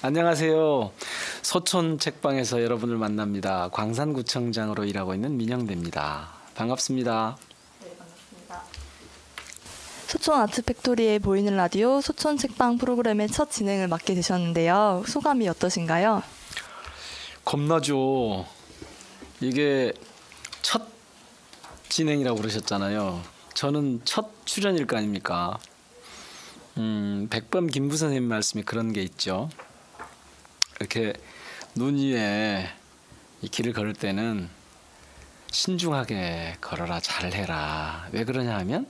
안녕하세요. 소촌 책방에서 여러분을 만납니다. 광산구청장으로 일하고 있는 민영대입니다. 반갑습니다. 네, 반갑습니다. 소촌 아트팩토리에 보이는 라디오 소촌 책방 프로그램의 첫 진행을 맡게 되셨는데요. 소감이 어떠신가요? 겁나죠. 이게 첫 진행이라고 그러셨잖아요. 저는 첫 출연일 거 아닙니까? 백범 김부 선생님 말씀이 그런 게 있죠. 이렇게 눈 위에 이 길을 걸을 때는 신중하게 걸어라, 잘해라. 왜 그러냐 하면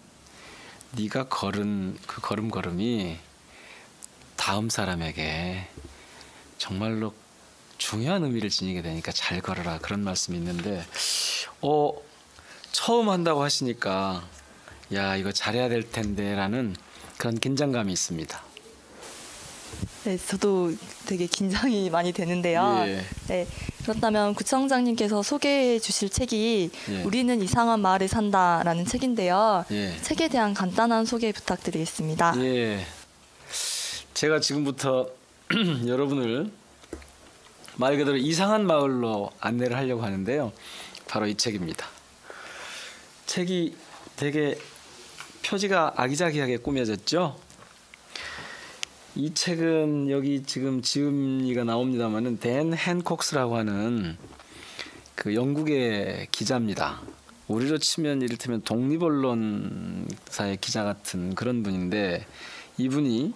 네가 걸은 그 걸음걸음이 다음 사람에게 정말로 중요한 의미를 지니게 되니까 잘 걸어라, 그런 말씀이 있는데 처음 한다고 하시니까 야, 이거 잘해야 될 텐데 라는 그런 긴장감이 있습니다. 네, 저도 되게 긴장이 많이 되는데요. 예. 네, 그렇다면 구청장님께서 소개해 주실 책이 예. 우리는 이상한 마을에 산다라는 책인데요. 예. 책에 대한 간단한 소개 부탁드리겠습니다. 예. 제가 지금부터 여러분을 말 그대로 이상한 마을로 안내를 하려고 하는데요. 바로 이 책입니다. 책이 되게 표지가 아기자기하게 꾸며졌죠. 이 책은 여기 지금 지음이가 나옵니다만은 댄 핸콕스라고 하는 그 영국의 기자입니다. 우리로 치면 이를테면 독립언론사의 기자 같은 그런 분인데, 이분이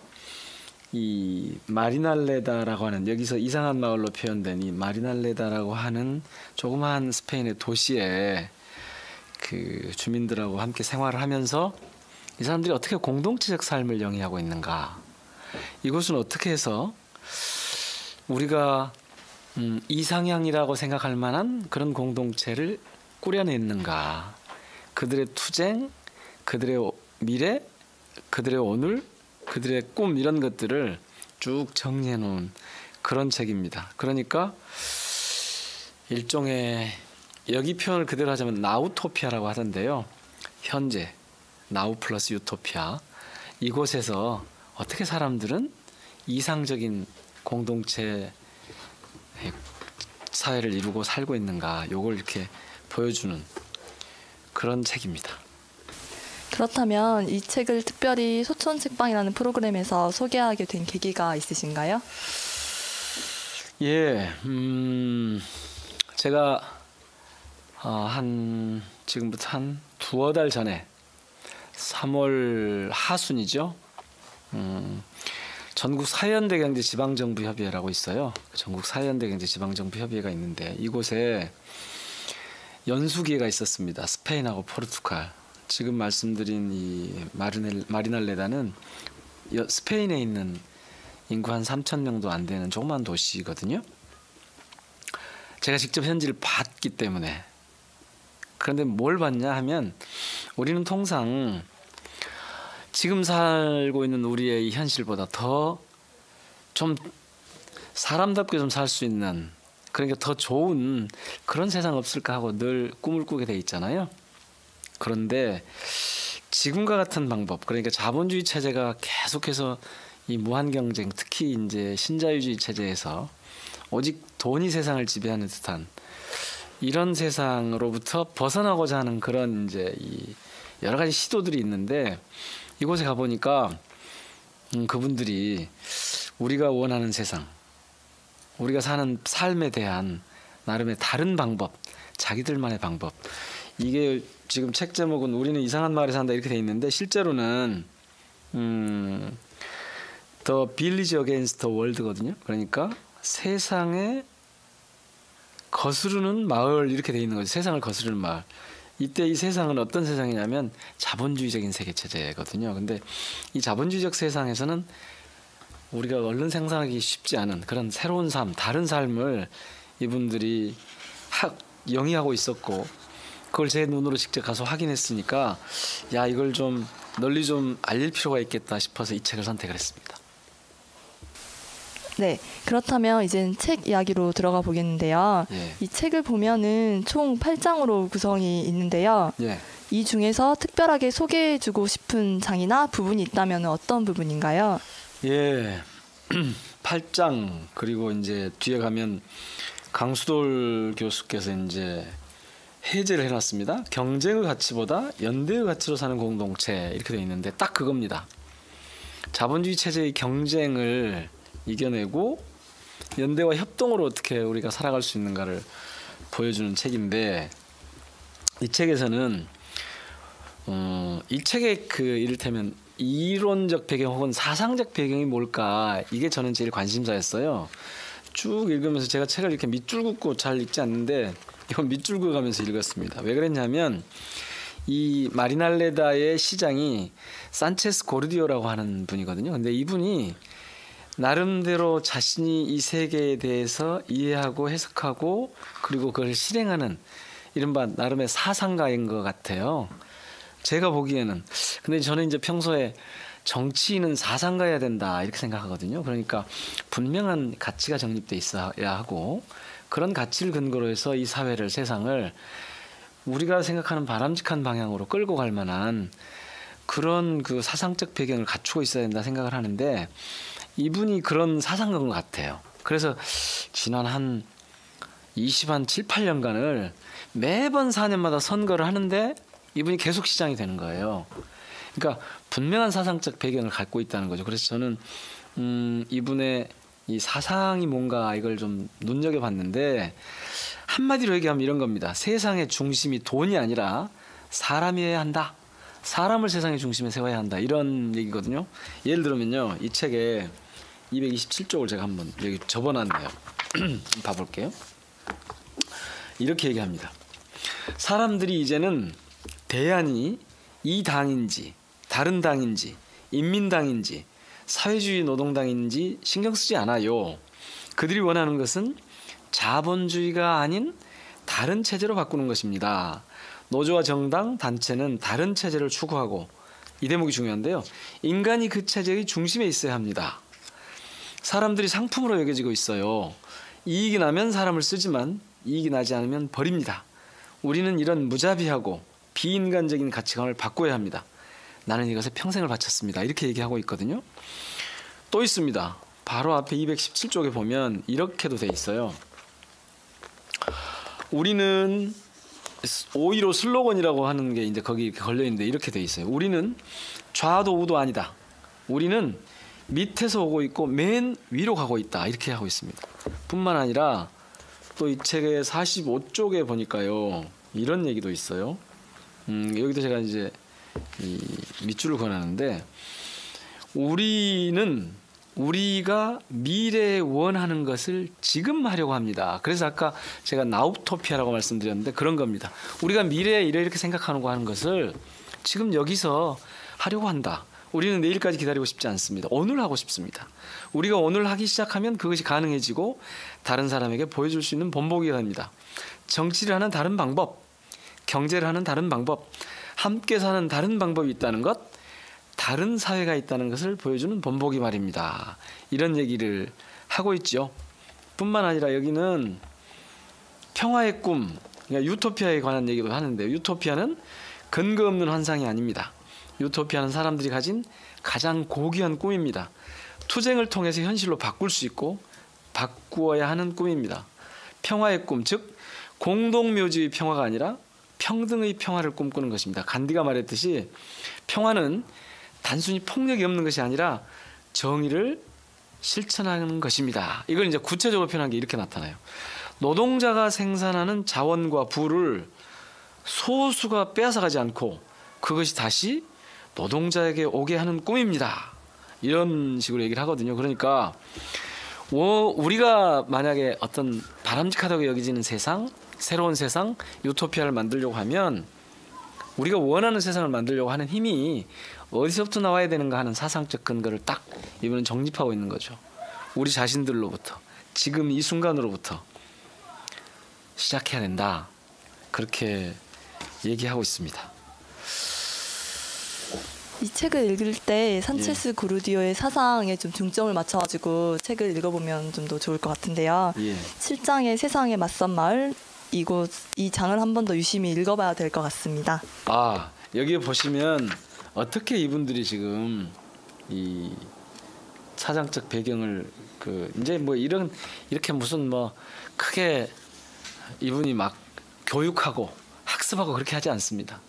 이 마리날레다라고 하는, 여기서 이상한 마을로 표현된 이 마리날레다라고 하는 조그마한 스페인의 도시에 그 주민들하고 함께 생활을 하면서 이 사람들이 어떻게 공동체적 삶을 영위하고 있는가, 이곳은 어떻게 해서 우리가 이상향이라고 생각할 만한 그런 공동체를 꾸려냈는가, 그들의 투쟁, 그들의 미래, 그들의 오늘, 그들의 꿈, 이런 것들을 쭉 정리해 놓은 그런 책입니다. 그러니까 일종의, 여기 표현을 그대로 하자면 나우토피아라고 하던데요. 현재 나우 플러스 유토피아, 이곳에서 어떻게 사람들은 이상적인 공동체 사회를 이루고 살고 있는가, 요걸 이렇게 보여주는 그런 책입니다. 그렇다면 이 책을 특별히 소촌 책방이라는 프로그램에서 소개하게 된 계기가 있으신가요? 예, 제가 지금부터 한 두어 달 전에 3월 하순이죠. 전국 사회연대경제 지방정부협의회라고 있어요. 전국 사회연대경제 지방정부협의회가 있는데, 이곳에 연수기회가 있었습니다. 스페인하고 포르투갈. 지금 말씀드린 이 마리날레다는 스페인에 있는 인구 한 3,000명도 안 되는 조그만 도시거든요. 제가 직접 현지를 봤기 때문에. 그런데 뭘 봤냐 하면, 우리는 통상 지금 살고 있는 우리의 이 현실보다 더 좀 사람답게 좀 살 수 있는, 그러니까 더 좋은 그런 세상 없을까 하고 늘 꿈을 꾸게 돼 있잖아요. 그런데 지금과 같은 방법, 그러니까 자본주의 체제가 계속해서 이 무한 경쟁, 특히 이제 신자유주의 체제에서 오직 돈이 세상을 지배하는 듯한 이런 세상으로부터 벗어나고자 하는 그런 이제 이 여러 가지 시도들이 있는데, 이곳에 가보니까 그분들이 우리가 원하는 세상, 우리가 사는 삶에 대한 나름의 다른 방법, 자기들만의 방법, 이게 지금 책 제목은 우리는 이상한 마을에 산다 이렇게 돼 있는데, 실제로는 The Village Against the World거든요. 그러니까 세상에 거스르는 마을, 이렇게 돼 있는 거죠. 세상을 거스르는 마을. 이때 이 세상은 어떤 세상이냐면 자본주의적인 세계체제거든요. 근데 이 자본주의적 세상에서는 우리가 얼른 상상하기 쉽지 않은 그런 새로운 삶, 다른 삶을 이분들이 영위하고 있었고, 그걸 제 눈으로 직접 가서 확인했으니까 야, 이걸 좀 널리 좀 알릴 필요가 있겠다 싶어서 이 책을 선택을 했습니다. 네, 그렇다면 이젠 책 이야기로 들어가 보겠는데요. 예. 이 책을 보면은 총 8장으로 구성이 있는데요. 예. 이 중에서 특별하게 소개해주고 싶은 장이나 부분이 있다면 어떤 부분인가요? 예. 8장 그리고 이제 뒤에 가면 강수돌 교수께서 이제 해제를 해놨습니다. 경쟁의 가치보다 연대의 가치로 사는 공동체 이렇게 되어 있는데 딱 그겁니다. 자본주의 체제의 경쟁을 이겨내고 연대와 협동으로 어떻게 우리가 살아갈 수 있는가를 보여주는 책인데 이 책에서는 이 책의 그 이를테면 이론적 배경 혹은 사상적 배경이 뭘까 이게 저는 제일 관심사였어요. 쭉 읽으면서 제가 책을 이렇게 밑줄 긋고 잘 읽지 않는데 이건 밑줄 그어가면서 읽었습니다. 왜 그랬냐면 이 마리날레다의 시장이 산체스 고르디오라고 하는 분이거든요. 근데 이분이 나름대로 자신이 이 세계에 대해서 이해하고 해석하고 그리고 그걸 실행하는 이른바 나름의 사상가인 것 같아요. 제가 보기에는. 근데 저는 이제 평소에 정치인은 사상가여야 된다 이렇게 생각하거든요. 그러니까 분명한 가치가 정립돼 있어야 하고 그런 가치를 근거로 해서 이 사회를 세상을 우리가 생각하는 바람직한 방향으로 끌고 갈 만한 그런 그 사상적 배경을 갖추고 있어야 된다 생각을 하는데 이분이 그런 사상가인 것 같아요. 그래서 지난 한 7, 8년간을 매번 4년마다 선거를 하는데 이분이 계속 시장이 되는 거예요. 그러니까 분명한 사상적 배경을 갖고 있다는 거죠. 그래서 저는 이분의 이 사상이 뭔가 이걸 좀 눈여겨봤는데 한마디로 얘기하면 이런 겁니다. 세상의 중심이 돈이 아니라 사람이어야 한다. 사람을 세상의 중심에 세워야 한다. 이런 얘기거든요. 예를 들면요. 이 책에 227쪽을 제가 한번 여기 접어놨네요. 봐볼게요. 이렇게 얘기합니다. 사람들이 이제는 대안이 이 당인지 다른 당인지 인민당인지 사회주의 노동당인지 신경 쓰지 않아요. 그들이 원하는 것은 자본주의가 아닌 다른 체제로 바꾸는 것입니다. 노조와 정당, 단체는 다른 체제를 추구하고 이 대목이 중요한데요. 인간이 그 체제의 중심에 있어야 합니다. 사람들이 상품으로 여겨지고 있어요. 이익이 나면 사람을 쓰지만 이익이 나지 않으면 버립니다. 우리는 이런 무자비하고 비인간적인 가치관을 바꿔야 합니다. 나는 이것에 평생을 바쳤습니다. 이렇게 얘기하고 있거든요. 또 있습니다. 바로 앞에 217쪽에 보면 이렇게도 돼 있어요. 우리는 5.15 슬로건이라고 하는 게 이제 거기 걸려 있는데 이렇게 돼 있어요. 우리는 좌도 우도 아니다. 우리는 밑에서 오고 있고 맨 위로 가고 있다. 이렇게 하고 있습니다. 뿐만 아니라 또 이 책의 45쪽에 보니까요. 이런 얘기도 있어요. 여기도 제가 이제 이 밑줄을 그어놨는데 우리가 미래에 원하는 것을 지금 하려고 합니다. 그래서 아까 제가 나우토피아라고 말씀드렸는데 그런 겁니다. 우리가 미래에 이렇게 생각하고 하는 것을 지금 여기서 하려고 한다. 우리는 내일까지 기다리고 싶지 않습니다. 오늘 하고 싶습니다. 우리가 오늘 하기 시작하면 그것이 가능해지고 다른 사람에게 보여줄 수 있는 본보기가 됩니다. 정치를 하는 다른 방법, 경제를 하는 다른 방법, 함께 사는 다른 방법이 있다는 것, 다른 사회가 있다는 것을 보여주는 본보기 말입니다. 이런 얘기를 하고 있죠. 뿐만 아니라 여기는 평화의 꿈, 그러니까 유토피아에 관한 얘기도 하는데 유토피아는 근거 없는 환상이 아닙니다. 유토피아는 사람들이 가진 가장 고귀한 꿈입니다. 투쟁을 통해서 현실로 바꿀 수 있고 바꾸어야 하는 꿈입니다. 평화의 꿈, 즉 공동묘지의 평화가 아니라 평등의 평화를 꿈꾸는 것입니다. 간디가 말했듯이 평화는 단순히 폭력이 없는 것이 아니라 정의를 실천하는 것입니다. 이걸 이제 구체적으로 표현한 게 이렇게 나타나요. 노동자가 생산하는 자원과 부를 소수가 빼앗아가지 않고 그것이 다시 노동자에게 오게 하는 꿈입니다. 이런 식으로 얘기를 하거든요. 그러니까 우리가 만약에 어떤 바람직하다고 여겨지는 세상, 새로운 세상, 유토피아를 만들려고 하면 우리가 원하는 세상을 만들려고 하는 힘이 어디서부터 나와야 되는가 하는 사상적 근거를 딱 이번엔 정립하고 있는 거죠. 우리 자신들로부터, 지금 이 순간으로부터 시작해야 된다. 그렇게 얘기하고 있습니다. 이 책을 읽을 때 산체스 고르디오의 사상에 좀 중점을 맞춰가지고 책을 읽어보면 좀 더 좋을 것 같은데요. 7장의 세상에 맞선 마을, 이 장을 한 번 더 유심히 읽어봐야 될 것 같습니다. 여기 보시면 어떻게 이분들이 지금 이 사상적 배경을 이제 뭐 이렇게 무슨 뭐 크게 이분이 막 교육하고 학습하고 그렇게 하지 않습니다.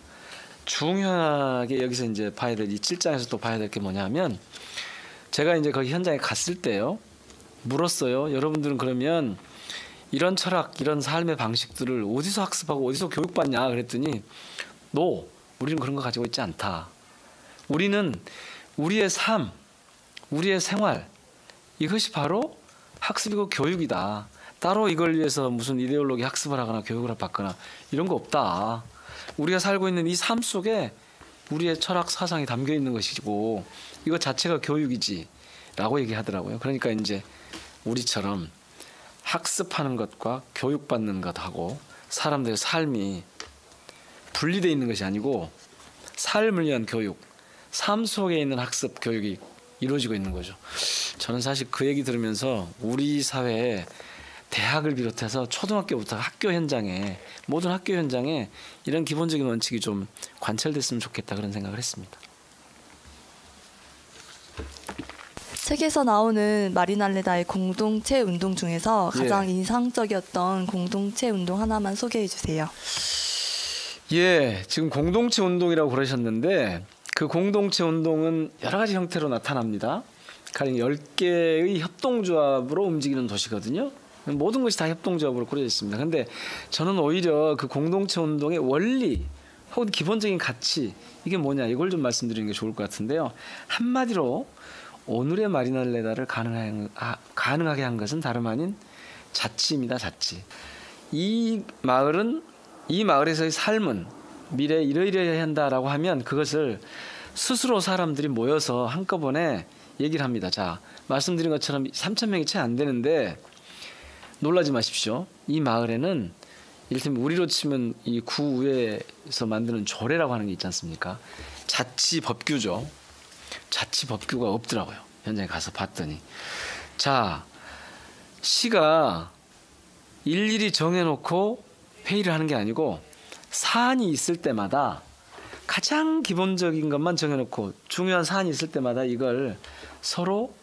중요하게 여기서 이제 봐야 될 이 7장에서 또 봐야 될 게 뭐냐면 제가 이제 거기 현장에 갔을 때요. 물었어요. 여러분들은 그러면 이런 철학, 이런 삶의 방식들을 어디서 학습하고 어디서 교육받냐 그랬더니 우리는 그런 거 가지고 있지 않다. 우리는 우리의 삶, 우리의 생활 이것이 바로 학습이고 교육이다. 따로 이걸 위해서 무슨 이데올로기 학습을 하거나 교육을 받거나 이런 거 없다. 우리가 살고 있는 이 삶 속에 우리의 철학 사상이 담겨 있는 것이고 이것 자체가 교육이지 라고 얘기하더라고요. 그러니까 이제 우리처럼 학습하는 것과 교육받는 것하고 사람들의 삶이 분리되어 있는 것이 아니고 삶을 위한 교육, 삶 속에 있는 학습, 교육이 이루어지고 있는 거죠. 저는 사실 그 얘기 들으면서 우리 사회에 대학을 비롯해서 초등학교부터 학교 현장에 모든 학교 현장에 이런 기본적인 원칙이 좀 관철됐으면 좋겠다 그런 생각을 했습니다. 책에서 나오는 마리날레다의 공동체 운동 중에서 가장 예. 인상적이었던 공동체 운동 하나만 소개해 주세요. 예, 지금 공동체 운동이라고 그러셨는데 그 공동체 운동은 여러 가지 형태로 나타납니다. 가령 10개의 협동조합으로 움직이는 도시거든요. 모든 것이 다 협동조합으로 꾸려져 있습니다. 그런데 저는 오히려 그 공동체 운동의 원리 혹은 기본적인 가치 이게 뭐냐 이걸 좀 말씀드리는 게 좋을 것 같은데요. 한마디로 오늘의 마리날레다를 가능하게 한 것은 다름 아닌 자치입니다. 자치. 이 마을에서의 삶은 미래에 이러이러해야 한다라고 하면 그것을 스스로 사람들이 모여서 한꺼번에 얘기를 합니다. 자, 말씀드린 것처럼 3,000명이 채 안 되는데 놀라지 마십시오. 이 마을에는 이를테면 우리로 치면 이 구에서 만드는 조례라고 하는 게 있지 않습니까? 자치법규죠. 자치법규가 없더라고요. 현장에 가서 봤더니. 자, 시가 일일이 정해놓고 회의를 하는 게 아니고 사안이 있을 때마다 가장 기본적인 것만 정해놓고 중요한 사안이 있을 때마다 이걸 서로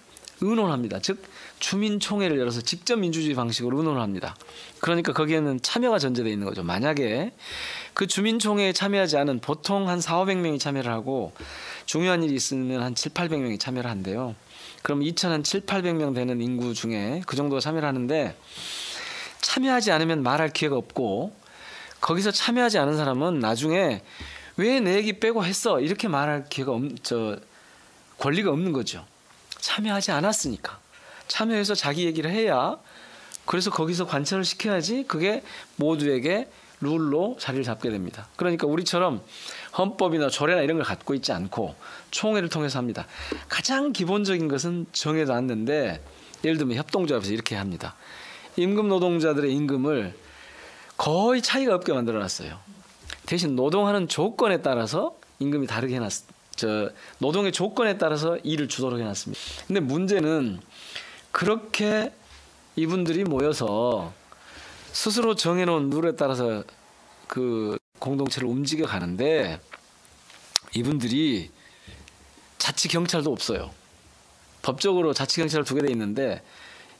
의논합니다. 즉 주민총회를 열어서 직접 민주주의 방식으로 의논을 합니다. 그러니까 거기에는 참여가 전제되어 있는 거죠. 만약에 그 주민총회에 참여하지 않은 보통 한 400~500명이 참여를 하고 중요한 일이 있으면 한 700~800명이 참여를 한대요. 그럼 2,700~800명 되는 인구 중에 그 정도가 참여를 하는데 참여하지 않으면 말할 기회가 없고 거기서 참여하지 않은 사람은 나중에 왜 내 얘기 빼고 했어 이렇게 말할 기회가 권리가 없는 거죠. 참여하지 않았으니까. 참여해서 자기 얘기를 해야 그래서 거기서 관철을 시켜야지 그게 모두에게 룰로 자리를 잡게 됩니다. 그러니까 우리처럼 헌법이나 조례나 이런 걸 갖고 있지 않고 총회를 통해서 합니다. 가장 기본적인 것은 정해놨는데 예를 들면 협동조합에서 이렇게 합니다. 임금 노동자들의 임금을 거의 차이가 없게 만들어놨어요. 대신 노동하는 조건에 따라서 임금이 다르게 노동의 조건에 따라서 일을 주도록 해놨습니다. 근데 문제는 그렇게 이분들이 모여서 스스로 정해놓은 룰에 따라서 그 공동체를 움직여 가는데 이분들이 자치경찰도 없어요. 법적으로 자치경찰을 두게 돼 있는데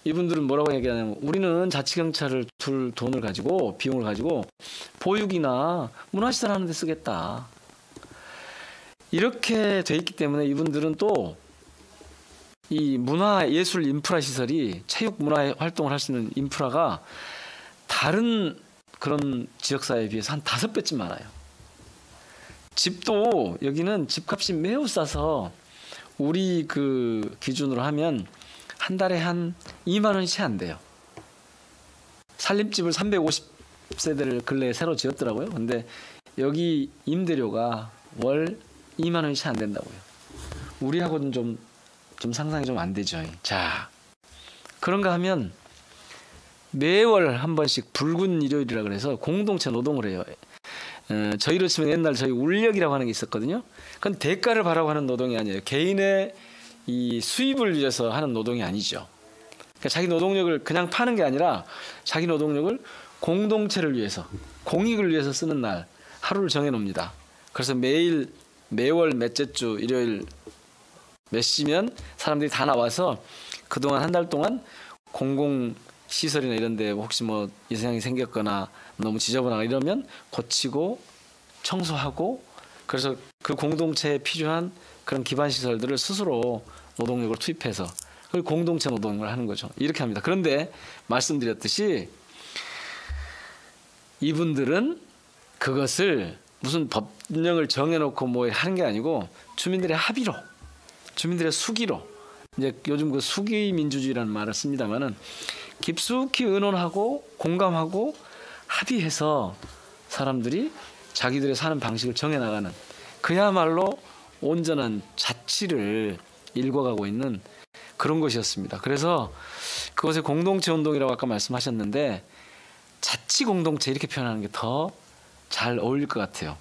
이분들은 뭐라고 얘기하냐면 우리는 자치경찰을 둘 돈을 가지고 비용을 가지고 보육이나 문화시설 하는 데 쓰겠다. 이렇게 돼 있기 때문에 이분들은 또 이 문화예술 인프라 시설이 체육 문화 활동을 할 수 있는 인프라가 다른 그런 지역사회에 비해서 한 5배쯤 많아요. 집도 여기는 집값이 매우 싸서 우리 그 기준으로 하면 한 달에 한 2만 원이 채 안 돼요. 살림집을 350세대를 근래에 새로 지었더라고요. 근데 여기 임대료가 월 2만 원이 채 안 된다고요. 우리하고는 좀 상상이 좀 안 되죠. 자, 그런가 하면 매월 한 번씩 붉은 일요일이라 그래서 공동체 노동을 해요. 저희로 치면 옛날 저희 울력이라고 하는 게 있었거든요. 그건 대가를 바라고 하는 노동이 아니에요. 개인의 이 수입을 위해서 하는 노동이 아니죠. 그러니까 자기 노동력을 그냥 파는 게 아니라 자기 노동력을 공동체를 위해서, 공익을 위해서 쓰는 날 하루를 정해 놓습니다. 그래서 매월 몇째 주 일요일 몇 시면 사람들이 다 나와서 그동안 한 달 동안 공공 시설이나 이런 데 혹시 뭐 이상이 생겼거나 너무 지저분하거나 이러면 고치고 청소하고, 그래서 그 공동체에 필요한 그런 기반 시설들을 스스로 노동력을 투입해서 그걸 공동체 노동을 하는 거죠. 이렇게 합니다. 그런데 말씀드렸듯이 이분들은 그것을 무슨 법령을 정해놓고 뭐 하는 게 아니고 주민들의 합의로, 주민들의 수기로, 이제 요즘 그 수기 민주주의라는 말을 씁니다만은 깊숙이 의논하고 공감하고 합의해서 사람들이 자기들의 사는 방식을 정해나가는, 그야말로 온전한 자치를 일궈가고 있는 그런 것이었습니다. 그래서 그것의 공동체 운동이라고 아까 말씀하셨는데 자치 공동체 이렇게 표현하는 게 더 잘 어울릴 것 같아요.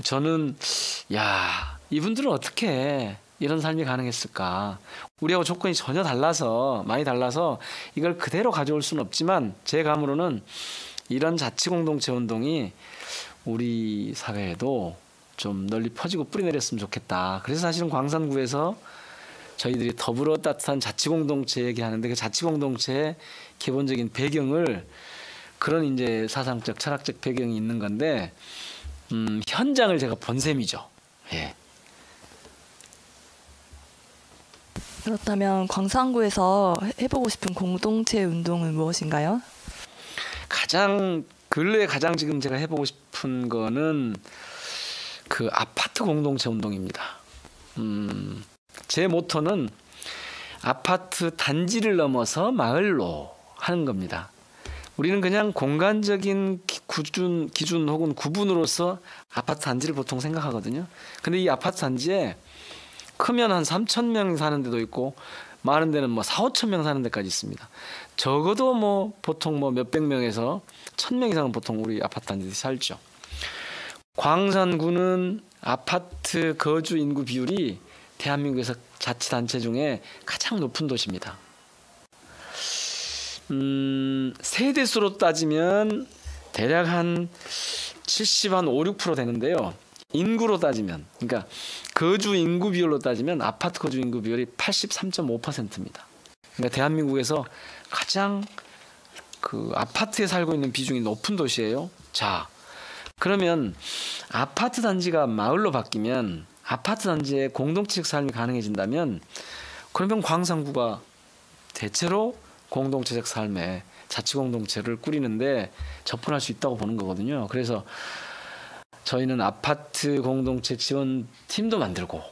저는 야, 이분들은 어떻게 이런 삶이 가능했을까? 우리하고 조건이 전혀 달라서, 많이 달라서 이걸 그대로 가져올 수는 없지만 제 감으로는 이런 자치 공동체 운동이 우리 사회에도 좀 널리 퍼지고 뿌리내렸으면 좋겠다. 그래서 사실은 광산구에서 저희들이 더불어 따뜻한 자치 공동체 얘기하는데 그 자치 공동체의 기본적인 배경을, 그런 이제 사상적 철학적 배경이 있는 건데 현장을 제가 본 셈이죠. 예. 그렇다면 광산구에서 해보고 싶은 공동체 운동은 무엇인가요? 근래에 가장 지금 제가 해보고 싶은 거는 그 아파트 공동체 운동입니다. 제 모토는 아파트 단지를 넘어서 마을로 하는 겁니다. 우리는 그냥 공간적인 기준 혹은 구분으로서 아파트 단지를 보통 생각하거든요. 근데 이 아파트 단지에 크면 한 3,000명 사는 데도 있고 많은 데는 뭐 4,5,000명 사는 데까지 있습니다. 적어도 뭐 보통 뭐 몇백 명에서 1,000명 이상은 보통 우리 아파트 단지에 살죠. 광산구는 아파트 거주 인구 비율이 대한민국에서 자치단체 중에 가장 높은 도시입니다. 세대수로 따지면 대략 한 70, 한 5, 6% 되는데요. 인구로 따지면, 그러니까 거주 인구 비율로 따지면 아파트 거주 인구 비율이 83.5%입니다. 그러니까 대한민국에서 가장 그 아파트에 살고 있는 비중이 높은 도시예요. 자, 그러면 아파트 단지가 마을로 바뀌면, 아파트 단지의 공동체적 삶이 가능해진다면, 그러면 광산구가 대체로 공동체적 삶에 자치 공동체를 꾸리는데 접근할 수 있다고 보는 거거든요. 그래서 저희는 아파트 공동체 지원 팀도 만들고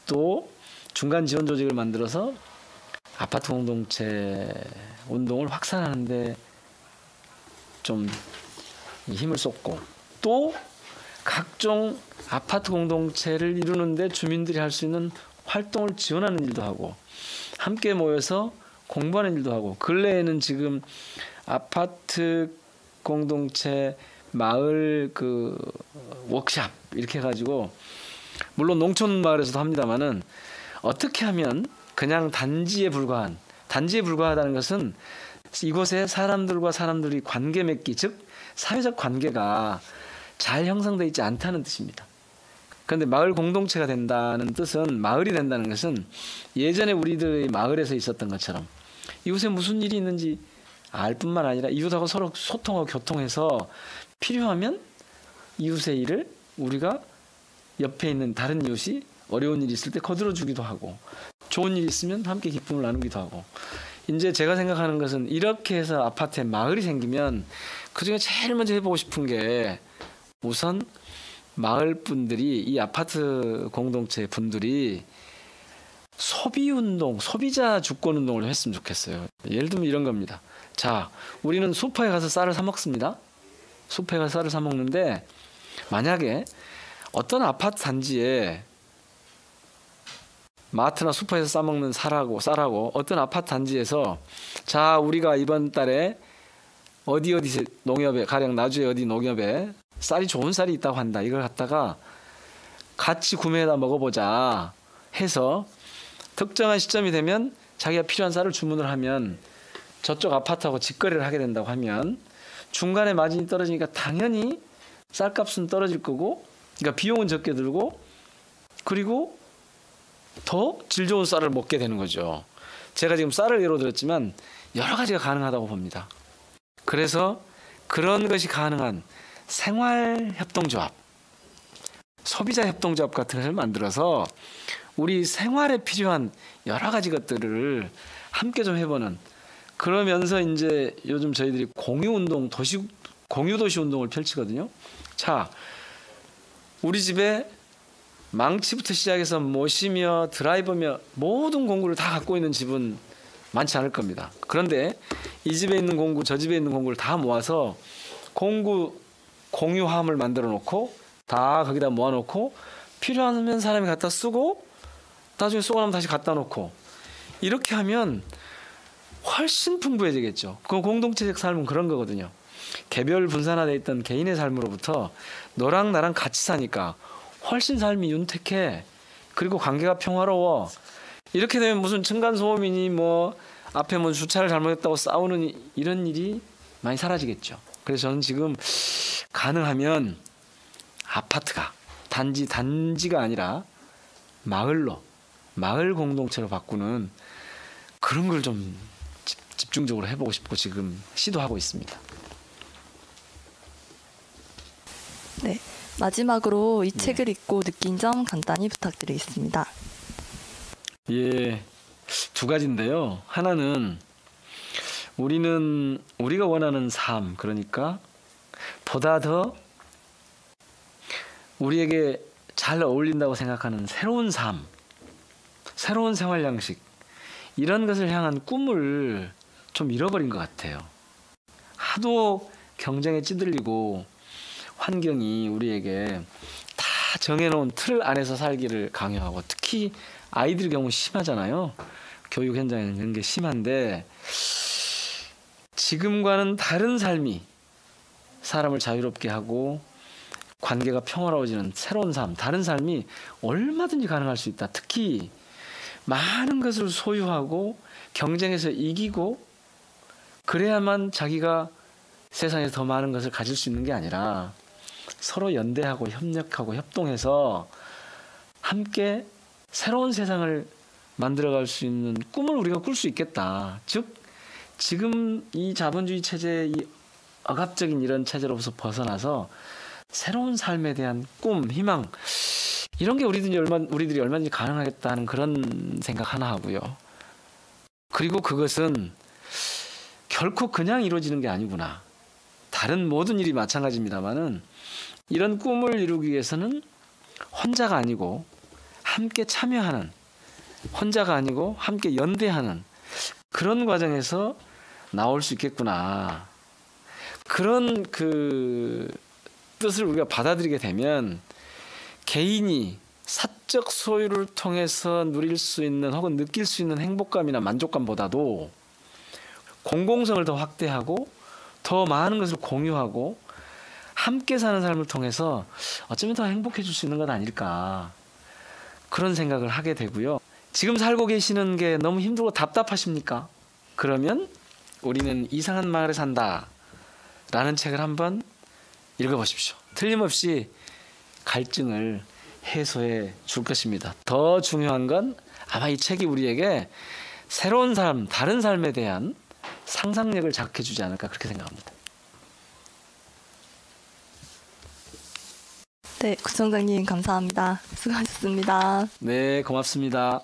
또 중간 지원 조직을 만들어서 아파트 공동체 운동을 확산하는데 좀 힘을 쏟고, 또 각종 아파트 공동체를 이루는데 주민들이 할 수 있는 활동을 지원하는 일도 하고 함께 모여서 공부하는 일도 하고, 근래에는 지금 아파트 공동체 마을 그 워크샵 이렇게 해가지고, 물론 농촌 마을에서도 합니다만은 어떻게 하면 그냥 단지에 불과하다는 것은 이곳에 사람들과 사람들이 관계 맺기, 즉 사회적 관계가 잘 형성되어 있지 않다는 뜻입니다. 그런데 마을 공동체가 된다는 뜻은, 마을이 된다는 것은 예전에 우리들의 마을에서 있었던 것처럼 이곳에 무슨 일이 있는지 알 뿐만 아니라 이웃하고 서로 소통하고 교통해서 필요하면 이웃의 일을 우리가 옆에 있는 다른 이웃이 어려운 일이 있을 때 거들어 주기도 하고, 좋은 일이 있으면 함께 기쁨을 나누기도 하고, 이제 제가 생각하는 것은 이렇게 해서 아파트에 마을이 생기면 그중에 제일 먼저 해보고 싶은 게, 우선 마을 분들이, 이 아파트 공동체 분들이 소비운동, 소비자 주권운동을 했으면 좋겠어요. 예를 들면 이런 겁니다. 자, 우리는 슈퍼에 가서 쌀을 사 먹습니다. 슈퍼에 가서 쌀을 사 먹는데, 만약에 어떤 아파트 단지에 마트나 슈퍼에서 싸 먹는 쌀하고 어떤 아파트 단지에서, 자, 우리가 이번 달에 어디 농협에, 가령 나주에 어디 농협에 쌀이 좋은 쌀이 있다고 한다. 이걸 갖다가 같이 구매해다 먹어보자 해서 특정한 시점이 되면 자기가 필요한 쌀을 주문을 하면 저쪽 아파트하고 직거래를 하게 된다고 하면 중간에 마진이 떨어지니까 당연히 쌀값은 떨어질 거고, 그러니까 비용은 적게 들고, 그리고 더 질 좋은 쌀을 먹게 되는 거죠. 제가 지금 쌀을 예로 들었지만 여러 가지가 가능하다고 봅니다. 그래서 그런 것이 가능한 생활협동조합, 소비자협동조합 같은 것을 만들어서 우리 생활에 필요한 여러 가지 것들을 함께 좀 해보는, 그러면서 이제 요즘 저희들이 공유운동, 공유도시 운동을 펼치거든요. 자, 우리 집에 망치부터 시작해서 모시며 드라이버며 모든 공구를 다 갖고 있는 집은 많지 않을 겁니다. 그런데 이 집에 있는 공구, 저 집에 있는 공구를 다 모아서 공구 공유함을 만들어 놓고 다 거기다 모아 놓고 필요하면 사람이 갖다 쓰고 나중에 쓰고 나면 다시 갖다 놓고, 이렇게 하면 훨씬 풍부해지겠죠. 그 공동체적 삶은 그런 거거든요. 개별 분산화되어 있던 개인의 삶으로부터 너랑 나랑 같이 사니까 훨씬 삶이 윤택해. 그리고 관계가 평화로워. 이렇게 되면 무슨 층간소음이니 뭐 앞에 뭐 주차를 잘못했다고 싸우는 이런 일이 많이 사라지겠죠. 그래서 저는 지금 가능하면 아파트가 단지가 아니라 마을 공동체로 바꾸는 그런 걸 좀 집중적으로 해보고 싶고 지금 시도하고 있습니다. 네, 마지막으로 이 책을 읽고 느낀 점 간단히 부탁드리겠습니다. 예, 두 가지인데요. 하나는 우리가 원하는 삶, 그러니까 보다 더 우리에게 잘 어울린다고 생각하는 새로운 삶, 새로운 생활 양식, 이런 것을 향한 꿈을 좀 잃어버린 것 같아요. 하도 경쟁에 찌들리고 환경이 우리에게 다 정해놓은 틀 안에서 살기를 강요하고, 특히 아이들 경우 심하잖아요. 교육 현장에 이런 게 심한데, 지금과는 다른 삶이 사람을 자유롭게 하고 관계가 평화로워지는 새로운 삶, 다른 삶이 얼마든지 가능할 수 있다. 특히 많은 것을 소유하고 경쟁에서 이기고 그래야만 자기가 세상에서 더 많은 것을 가질 수 있는 게 아니라 서로 연대하고 협력하고 협동해서 함께 새로운 세상을 만들어갈 수 있는 꿈을 우리가 꿀 수 있겠다. 즉 지금 이 자본주의 체제의 이 억압적인 이런 체제로부터 벗어나서 새로운 삶에 대한 꿈, 희망, 이런 게 우리들이 얼마든지 가능하겠다는 그런 생각 하나 하고요. 그리고 그것은 결코 그냥 이루어지는 게 아니구나. 다른 모든 일이 마찬가지입니다만은 이런 꿈을 이루기 위해서는 혼자가 아니고 함께 참여하는, 혼자가 아니고 함께 연대하는 그런 과정에서 나올 수 있겠구나. 그런 그 뜻을 우리가 받아들이게 되면 개인이 사적 소유를 통해서 누릴 수 있는 혹은 느낄 수 있는 행복감이나 만족감보다도 공공성을 더 확대하고 더 많은 것을 공유하고 함께 사는 삶을 통해서 어쩌면 더 행복해질 수 있는 것 아닐까, 그런 생각을 하게 되고요. 지금 살고 계시는 게 너무 힘들고 답답하십니까? 그러면 우리는 이상한 마을에 산다 라는 책을 한번 읽어보십시오. 틀림없이 갈증을 해소해 줄 것입니다. 더 중요한 건 아마 이 책이 우리에게 새로운 삶, 다른 삶에 대한 상상력을 자극해 주지 않을까, 그렇게 생각합니다. 네, 구청장님 감사합니다. 수고하셨습니다. 네, 고맙습니다.